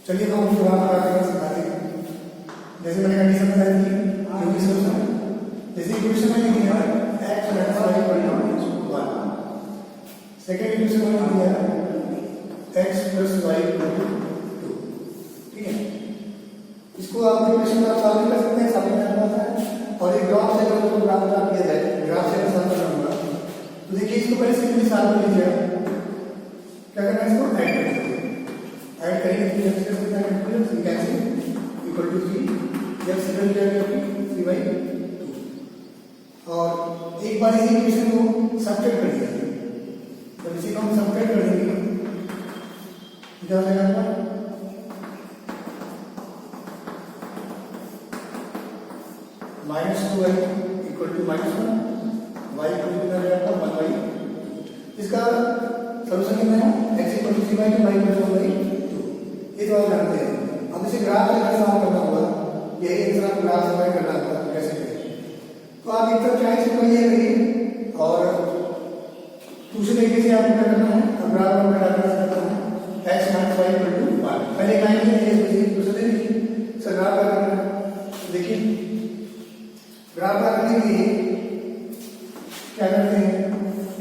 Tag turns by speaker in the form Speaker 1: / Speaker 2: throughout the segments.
Speaker 1: चलिए तो हम ग्राफ बनाना सिखाते हैं। जैसे मैंने कंडीशन बताई थी, जैसे इक्वेशन में लिख दिया x plus y equal to 1, second equation में लिख दिया x plus y equal to 2। ठीक है, इसको आप इक्वेशन का सॉल्व कर सकते हैं, सॉल्व करना होता है। और एक ग्राफ से अगर ग्राफ ड्रा किया जाए, ग्राफ से सॉल्व करना होगा तो देखिए इसको पहले सिंपली सॉल्व कर लीजिएगा। क्या करना है, इसको ऐड कर दीजिए। ऐड करेंगे तो x का कितना calculate c cancel equal to 3 x equal to 3/2। और एक बार इसी इक्वेशन को सब्ट्रैक्ट कर दिया, तो इसी को हम सब्ट्रैक्ट कर देंगे, क्या हो जाएगा आपका -2y equal to -1, y equal to कितना रहेगा आपका 1/2। इसका सॉल्यूशन कितना है, x equal to 3/2 y equal to 1/2। ये तो आप जानते हैं। अब इसे ग्राफ से कैसे सॉल्व करना होगा, यही इंसान ग्राफ से फाइंड करना होगा, कैसे करें। तो आप एक तरफ चाहे से करिए और दूसरे तरीके से आपको क्या करना है, अब ग्राफ में डालना करना है x minus y equal to 1। पहले लाइन में दूसरे तरीके से ग्राफ का करना है। देखिए ग्राफ का करने के लिए क्या करते हैं,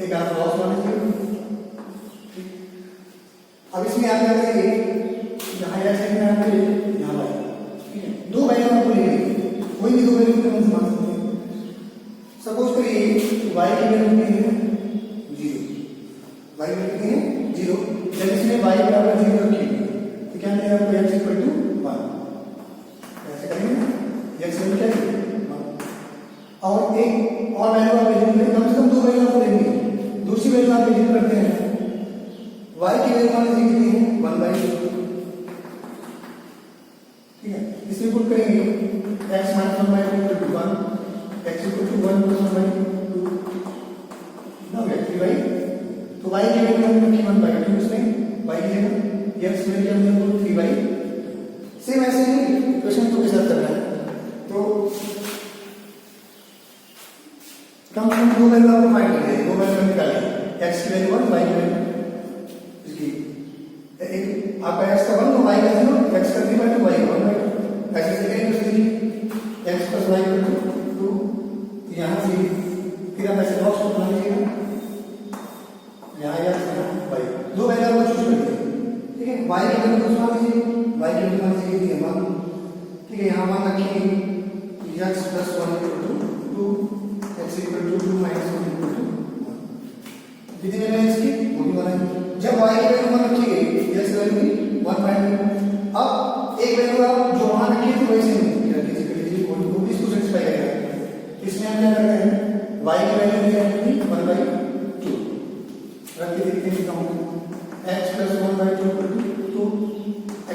Speaker 1: एक आप लॉस मान लीजिए। अब इसमें आप क्या करेंगे, यहाँ x है आपके यहाँ y, ठीक है, दो वैल्यू आपको लेंगे, कोई भी दो वैल्यू को हम मान सकते हैं। सपोज करिए y की वैल्यू कितनी है 0, y की वैल्यू कितनी है 0। जब इसमें y बराबर 0 रखिए तो क्या मिलेगा आपको x इक्वल टू 1। ऐसे करेंगे x इक्वल टू 1। और एक और वैल्यू आप लेंगे, कम से कम दो वैल्यू आप लेंगे। दूसरी वैल्यू आप लिख करते हैं y की वैल्यू मान लीजिए कितनी है 1/2। ठीक है, इसमें पुट करेंगे x minus 1/2 equal to 1, x equal to 1 plus 1/2 ना गया 3/2। तो y की वैल्यू हमने रखी 1/2 इसमें, y की जगह x की वैल्यू हमने पुट 3/2। सेम ऐसे ही इक्वेशन को के साथ करना है। तो कम से कम दो वैल्यू आपको फाइंड करनी है, दो वैल्यू निकालिए, x की वैल्यू 1, y की वैल्यू इसकी एक आपका x का 1 y का 0, x का 3/2 y का 1/2। ऐसे सेकंड क्वेश्चन देखिए x plus y equal to 2। यहाँ से फिर आप ऐसे बॉक्स को बना लीजिएगा, यहाँ x यहाँ y, दो वैल्यू आपको चूज कर लीजिए। ठीक है, y की वैल्यू मान लीजिए, y की वैल्यू मान लीजिए 1। ठीक है, यहाँ मान रखिए x plus 1 equal to 2, x equal to 2 minus 1 equal to 1। कितनी वैल्यू है इसकी, वो भी बनाएंगे। जब y की वैल्यू मान रखिए x वैल्यू 1/2। अब एक वैल्यू आप जो वहां रखी थी वैसे ही रख लीजिए, वो भी इसको सेटिस्फाई करेगा। इसमें हम क्या करते हैं, y की वैल्यू दी जाएगी 1/2 रख के देखते हैं कम x plus 1/2 equal to 2,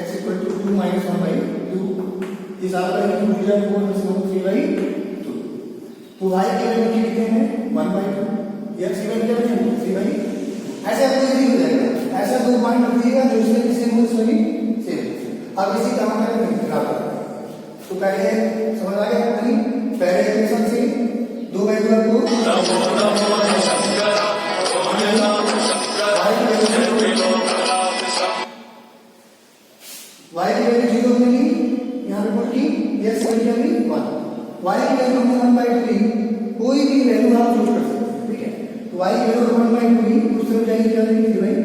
Speaker 1: x equal to 2 minus 1/2। इस आप करेंगे 2 4 4 3/2। तो y की वैल्यू कितने हैं 1/2, x की वैल्यू कितनी है 3/2। ऐसे आपको इजी हो जाएगा। ऐसा दो पॉइंट रख दिएगा जो इसमें किसी में सही सेम। अब इसी काम करेंगे ग्राफ। तो पहले समझ आ गया नहीं, पहले इक्वेशन से दो वैल्यू आपको y की वैल्यू 0 मिली, यहाँ पे पुट की x की वैल्यू 1, y की वैल्यू हमने 1/2 ली। कोई भी वैल्यू आप चूज कर सकते हैं। ठीक है, तो y की वैल्यू 1/2 ली, उस तरफ जाएगी क्या देंगे 3/2।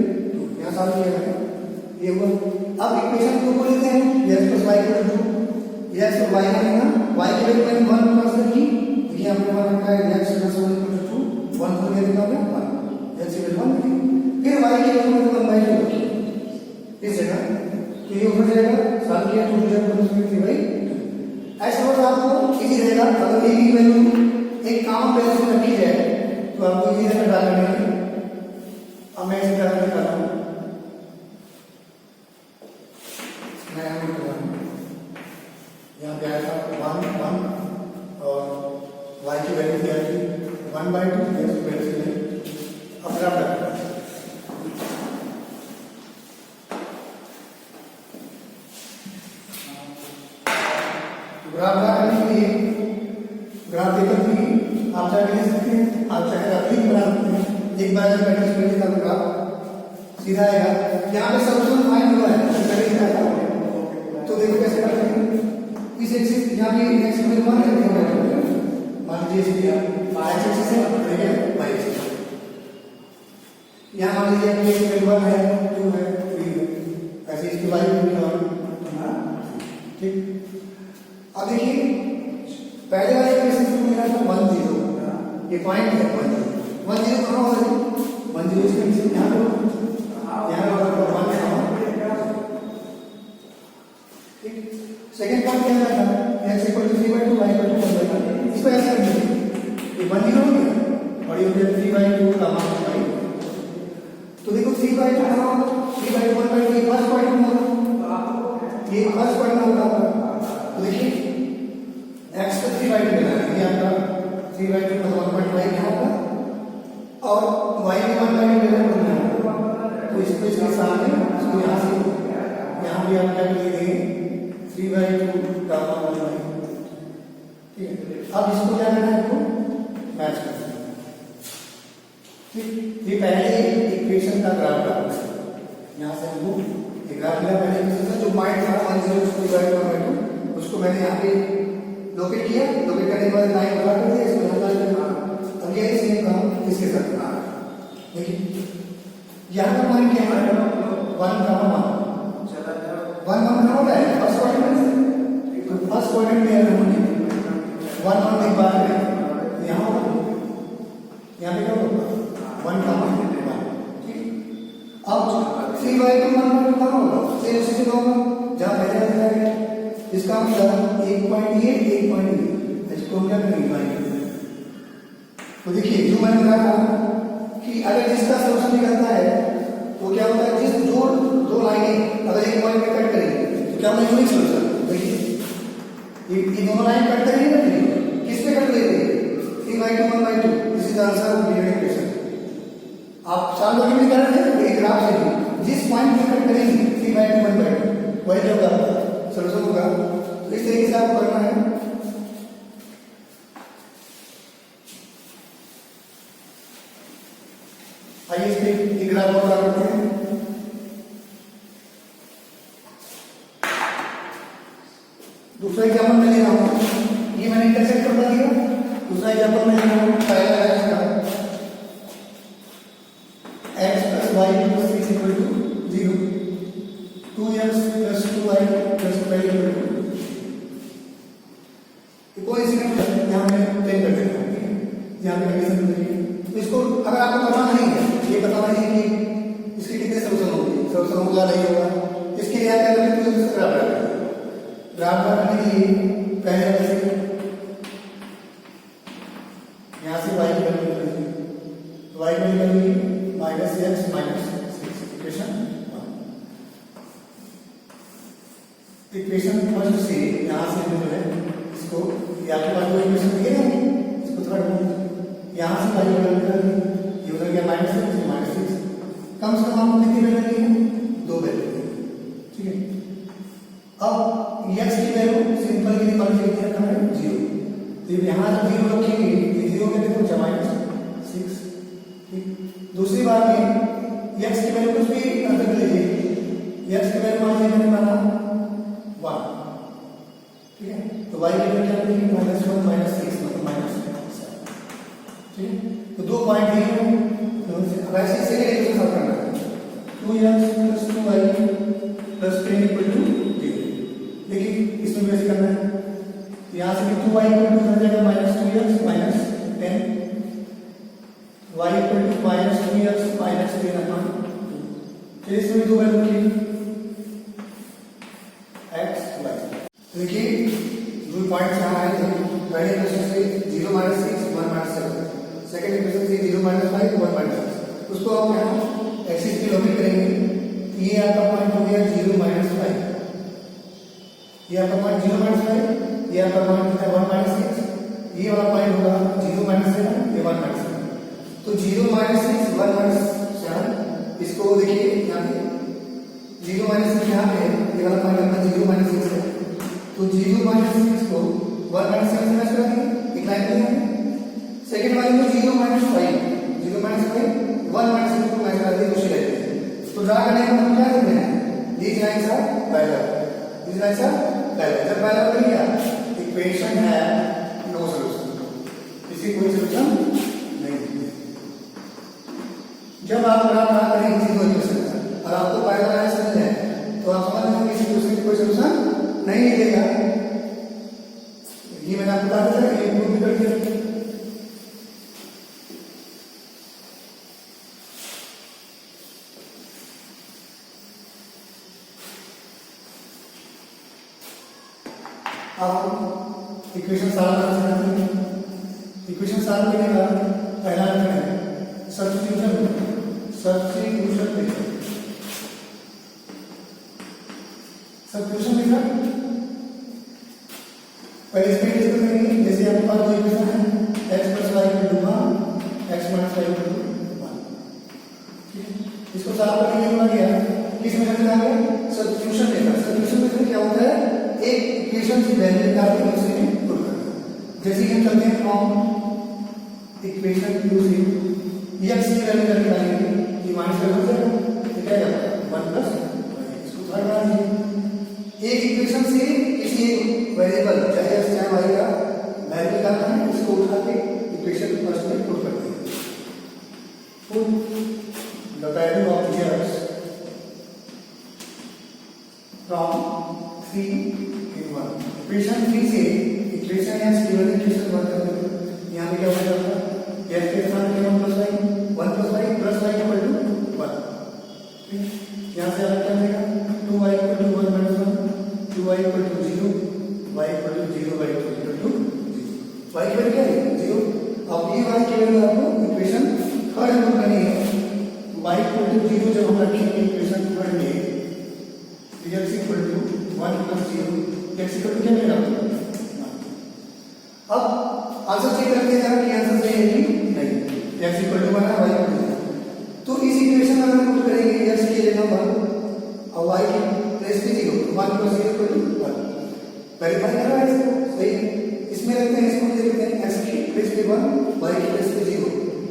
Speaker 1: यहाँ सॉल्व किया है ये हुआ। अब इक्वेशन को बोल लेते हैं x plus y equal to x और y लेना, y की वैल्यू मैंने 1 प्लस रखी, देखिए हमने मान रखा है x प्लस 1 इक्वल टू 1 को ले देना है 1, x की वैल्यू 1 रखी। फिर y की वैल्यू मैंने 1/2 रखी इस जगह, तो ये ऊपर जाएगा, सॉल्व किया 2 प्लस 3/2। ऐसा होता आपको इजी रहेगा। अगर ये की वैल्यू एक काम पहले से रखी जाए तो आपको इजी रहेगा डालने में। अब मैं इसे डालने का हूं, मैं यहाँ पे आया था 1 1 और y की वैल्यू क्या थी 1/2, x की वैल्यू नहीं। अब ग्राफ डालते हैं, ग्राफ डालने के लिए ग्राफ देकर भी आप चाहे लिख सकते हैं, आप चाहे ग्राफिक बना सकते हैं। एक बार जब प्रैक्टिस करिए तब ग्राफ सीधा आएगा। यहाँ पे सॉल्यूशन फाइंड हुआ है, पहले लिखा था 1 है, 2 है, 3 है, ऐसे इसकी y भी 1, ठीक। अब देखिए पहले वाले इक्वेशन से मिला था 1 0, ये पॉइंट है 1 0, 1 0 कहाँ होगा? 1 0 इसके नीचे यहाँ पे 1 है, ठीक। सेकंड पॉइंट क्या था? x equal to 3/2, y equal to 1/2, इसको ऐसे कर दीजिए, ये 1 0 हो गया और ये हो गया 3/2 का मान y। तो देखो 3/2 कहाँ होगा? 3/2 1/2 ये फर्स्ट पॉइंट में होगा, ये फर्स्ट पॉइंट में होगा। तो देखिए x को 3/2 लेना है, ये आपका 3/2 मतलब 1/5 यहाँ होगा और y में 1/2 लेना है, तो इसको इसके सामने इसको यहाँ से यहाँ भी आप क्या लिखेंगे 3/2 का मान 1/5, ठीक है। अब इसको क्या करना है? आपको मैच करना है, ठीक। ये पहले इक्वेशन का ग्राफ था, यहाँ से हमको एक ग्राफ मिला पहले इक्वेशन का, जो पॉइंट था 1 0 उसको मैंने यहाँ पे लोकेट किया, लोकेट करने के बाद लाइन बना कर दिया, इसको यहाँ पर करना। अब ये सेम काम इसके साथ करना, देखिए यहाँ का पॉइंट क्या है? 1 का 1 कहाँ होता है? फर्स्ट क्वाड्रेंट में, तो फर्स्ट क्वाड्रेंट में अगर हमने 1 एक बार यहाँ होगा, यहाँ पे क्या होगा? 1 का 1, ठीक। अब 3/2 1/2 कहाँ होगा? सेम उसी से होगा जहाँ पहले बताया गया, इसका मतलब एक पॉइंट ये, इसको हम क्या करेंगे? तो देखिए जो मैंने कहा कि अगर जिसका सोल्यूशन निकलता है तो क्या होता है? जिस दो लाइनें अगर एक पॉइंट में कट करेंगे तो क्या होगा? Unique solution. देखिए ये दोनों लाइन कट करेंगे ना, किस पे कट करेंगे? 3/2 1/2, this is answer of given equation. आप चार लोग भी कर रहे हैं, एक ग्राफ से जिस पॉइंट पे कट करेंगे 3/2 1/2 वही जो होगा सोल्यूशन होगा। तो इस तरीके से आपको करना है। आइए इस पे एक ग्राफ और करते हैं। दूसरा एग्जाम्पल मैं ले रहा हूँ, ये मैंने इंटरसेक्ट बता दिया। दूसरा एग्जाम्पल मैं ले रहा हूँ, पहला है इसका x plus y plus 6 equal to 0, 2x plus 2y plus 12 equal to, कोई इंसिडेंट यहाँ पे 10 कर देना है, यहाँ पे कंडीशन देखिए। तो इसको अगर आपको पता नहीं है, ये पता नहीं है कि इसके कितने सोल्यूशन होंगे, सोल्यूशन होगा नहीं होगा, इसके लिए क्या करेंगे? तो इसका ग्राफ लगाएंगे। ग्राफ बनाने के लिए पहले जैसे यहाँ से y की वैल्यू निकालेंगे, y की value -x -6, equation 1। Equation first से यहाँ से जो है इसको, ये आपके पास जो इक्वेशन दिए ना, इसको थोड़ा यहाँ से y की वैल्यू निकालेंगे, ये हो गया -6, कम से कम आपको कितनी वैल्यू है? 2 वैल्यू, ठीक है। अब x की वैल्यू सिंपल की निकाल के रखा है 0, तो यहाँ जब 0 रखेंगे तो 0 के देखो -6, ठीक। दूसरी बात में x की वैल्यू कुछ भी रख लीजिए, x की वैल्यू मान लीजिए मैंने माना 1, ठीक है। तो y की वैल्यू क्या मिलेगी? -1 -6 मतलब -7, ठीक है। तो 2 पॉइंट दिए हैं, तो वैसे सेकंड इक्वेशन सॉल्व करना है। 2x plus 2y plus 10 equal to 0। देखिए इसमें वैसे करना है, यहाँ से भी 2y इक्वल टू हो जाएगा -2x -10, y equal to -2x -10 upon 2। फिर इसमें भी 2 वैल्यू की x y। देखिए दो पॉइंट्स यहाँ आए थे, पहले इक्वेशन से 0 -6 1 -7, सेकंड इक्वेशन से 0 -5 1 -6, उसको हम यहाँ एक्सिस पे लोकेट करेंगे। ये आपका पॉइंट हो गया 0 -5, ये आपका पॉइंट 0 -5, ये आपका पॉइंट है 1 -6, ये वाला पॉइंट होगा 0 -7, ये 1 -7। तो 0 -6 1 -7, इसको देखिए यहाँ पे 0 -6 यहाँ पे ये वाला पॉइंट अपना 0 -6 है, तो 0 -6 को 1 -7 से मैच करा देंगे, एक लाइन पे देंगे। सेकंड वाले को 0 -5 1 -6 को मैच करा देंगे दूसरी लाइन पे। तो ड्रा करने का मतलब क्या करते हैं? these lines are parallel, these lines are parallel। जब parallel बन गया इक्वेशन है नो सॉल्यूशन, इसकी कोई सॉल्यूशन नहीं। जब आप ग्राफ ड्रा करें किसी को इक्वेशन मिलेगा, ये मैंने आपको बता दिया, ये प्रूव भी कर दिया। अब इक्वेशन सॉल्व करते हैं। इक्वेशन सॉल्व करने का पहला मेथड है सब्स्टिट्यूशन। सब्स्टिट्यूशन मेथड पहले इसमें डिस्कस करेंगे। जैसे आपके पास दो इक्वेशन है x + y = 1, x - y = 1। इसको सॉल्व करने के लिए गया किस मेथड से आगे सब्स्टिट्यूशन मेथड। सब्स्टिट्यूशन मेथड क्या होता है, एक इक्वेशन की वैल्यू निकाल के दूसरे में पुट करना। जैसे कि हम करते हैं फ्रॉम इक्वेशन टू से x की वैल्यू निकालेंगे कि माइनस कर दो तो क्या जाता है 1 + इसको थोड़ा बना दीजिए। एक इक्वेशन से किसी वेरिएबल चाहे x चाहे y का वैल्यू निकालना है, इसको उठा के इक्वेशन फर्स्ट में पुट करते हैं। Put the value of x from 3 in 1। Equation 3 से इक्वेशन x की वैल्यू इक्वेशन 1 कर दो। यहाँ पे क्या हो जाएगा, x के स्थान पे 1 + y + y = 1। यहाँ से अलग कर देगा 2y = 1 - 1, 2y = 0, y = 0, y = 0। y की वैल्यू क्या है 0। अब ये y की वैल्यू आपको इक्वेशन थर्ड में करनी है। y = 0 जब हम रखेंगे इक्वेशन थर्ड में, x = 1 + 0, x = क्या मिलेगा। अब आंसर चेक करते हैं कि आंसर सही है कि नहीं। x = 1 है, y = 0। तो इस इक्वेशन में हम पुट करेंगे x की जगह 1 और y की प्लेस पे 0, 1 + 0 = 1। वेरीफाई करना है इसको सही। इसमें रखते हैं, इसको लिखते हैं x की प्लेस पे 1, y की प्लेस पे 0,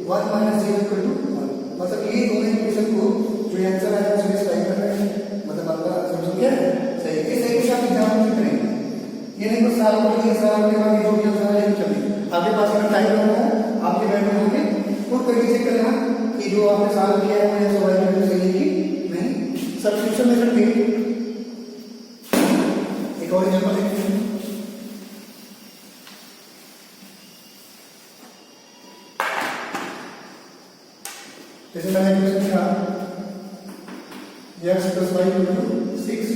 Speaker 1: 1 - 0 = 1। मतलब ये दोनों इक्वेशन को जो आंसर आया उसमें सही कर रहे हैं, मतलब आपका समझो क्या है सही। इस सही के साथ एग्जाम में करेंगे, ये नहीं बस साल कर दिया, साल के बाद ये जो भी आंसर आया चलिए आपके पास में टाइम होता है, आपके बैठ में होंगे खुद करके चेक करना कि जो आपने सॉल्व किया है वो सवाल में सही है कि नहीं। सब्स्टिट्यूशन मेथड में एक और एग्जांपल देखते हैं। जैसे मैंने इक्वेशन लिखा x + y = 6,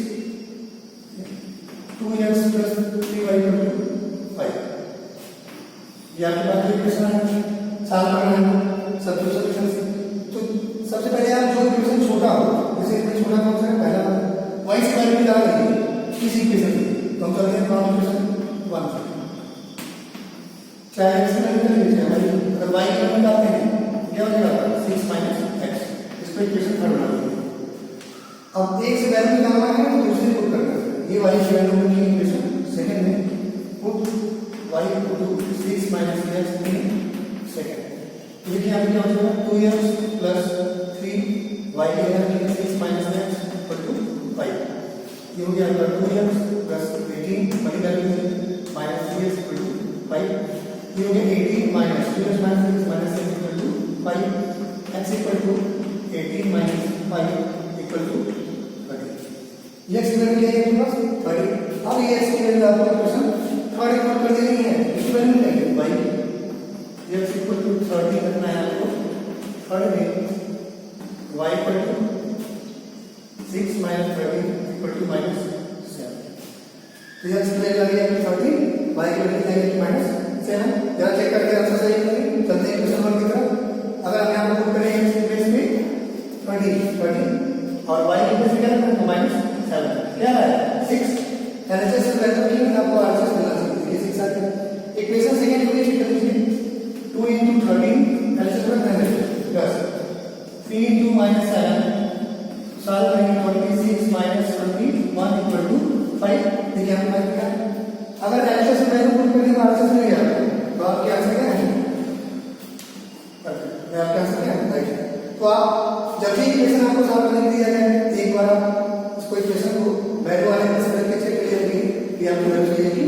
Speaker 1: 2x + 3y = 5। ये आपके पास इक्वेशन है, सॉल्व करना है सब्स्टिट्यूशन से। तो सबसे पहले आप जो इक्वेशन छोटा हो, जैसे इसमें छोटा कौन सा है पहला y की वैल्यू निकाल लीजिए इस इक्वेशन से। तो हम चलते हैं फ्रॉम इक्वेशन 1 से, चाहे x की वैल्यू ले लीजिए। अगर y की वैल्यू निकालते हैं क्या हो जाएगा 6 - x। इसको इक्वेशन थर्ड बना दीजिए। अब एक से वैल्यू निकालना है तो दूसरे पुट करना है। ये y की वैल्यू की इक्वेशन सेकंड में put y = 6 - x in second. देखिए यहाँ पे क्या हो जाएगा 2x + 3y की वैल्यू 6 - x = 5। ये हो गया आपका 2x + 18 बड़ी वैल्यू -3x = 5। ये हो गया 18 - 2x - 6 - 6 = 5। x = 18 - 5 = 30। ये x की वैल्यू क्या है आपके पास 30। अब ये x की वैल्यू आपका क्वेश्चन थर्ड पुट कर देनी है, इसकी वैल्यू नहीं y x = 30 रखना है आपको थर्ड में, y = 6 - 13 = -7। तो x की वैल्यू आ गई आपकी 30, y की वैल्यू आएगी -7। जरा चेक करके आंसर सही करेंगे। चलते हैं क्वेश्चन 1 की तरफ। अगर हम यहाँ पर पुट करें x की प्लेस पे 30 और y की प्लेस पे क्या रखना है -7, क्या है 6। एलएचएस से वैल्यू की आपको आंसर मिलना चाहिए। ये 6 आ गया। इक्वेशन सेकंड को चेक कर लीजिए 2 × 13 एलएचएस पर रखना है प्लस 3 × -7 सॉल्व करेंगे 26 - 21 = 5। देखिए आपके पास क्या है, अगर एलएचएस से वैल्यू पुट करने का आंसर मिल गया तो आपके आंसर क्या है परफेक्ट। मैं आपके आंसर क्या है राइट। तो आप जब भी इक्वेशन आपको सॉल्व करने दिया जाए एक बार आप इसको इक्वेशन को वैल्यू वाले में से करके चेक करिए कि आपको वैल्यू सही है कि